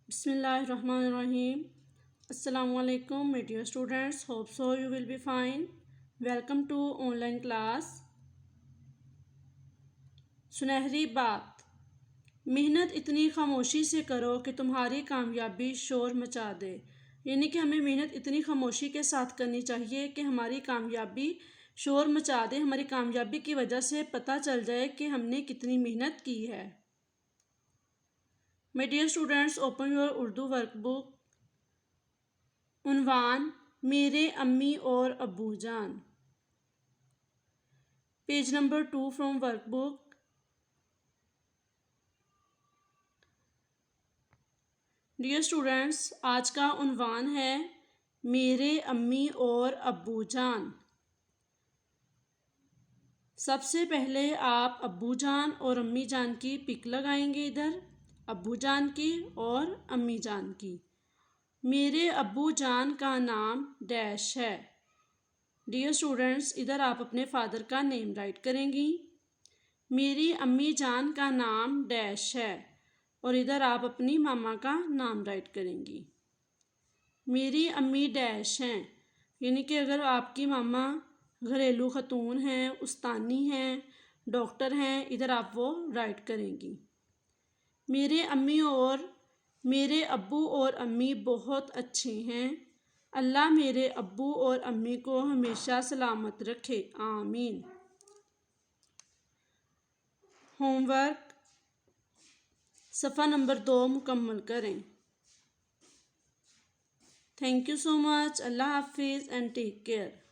Bismillahirrahmanirrahim. Assalamualaikum, my dear students. Hope so you will be fine. Welcome to online class. सुनहरी बात। मेहनत इतनी खामोशी से करो कि तुम्हारी कामयाबी शोर मचा दे। यानी कि हमें मेहनत इतनी खामोशी के साथ करनी चाहिए कि हमारी कामयाबी शोर मचा दे, हमारी कामयाबी की वजह से पता चल जाए कि हमने कितनी मेहनत की है। My dear students, open your Urdu workbook. उन्वान मेरे अम्मी और अब्बू जान। Page number 2 from workbook. Dear students, आज का उन्वान है मेरे अम्मी और अब्बू जान। सबसे पहले आप अब्बू जान और अम्मी जान की पिक लगाएंगे, इधर अब्बू जान की और अम्मी जान की। मेरे अब्बू जान का नाम डैश है। डियर स्टूडेंट्स, इधर आप अपने फादर का नेम राइट करेंगी। मेरी अम्मी जान का नाम डैश है और इधर आप अपनी मामा का नाम राइट करेंगी। मेरी अम्मी डैश हैं, यानी कि अगर आपकी मामा घरेलू खतून हैं, उस्तानी हैं, डॉक्टर हैं, इधर आप वो राइट करेंगी। मेरे अम्मी और मेरे अब्बू और अम्मी बहुत अच्छे हैं। अल्लाह मेरे अब्बू और अम्मी को हमेशा सलामत रखे, आमीन। होमवर्क सफ़ा नंबर 2 मुकम्मल करें। Thank you so much. अल्लाह हाफिज़ एंड टेक केयर।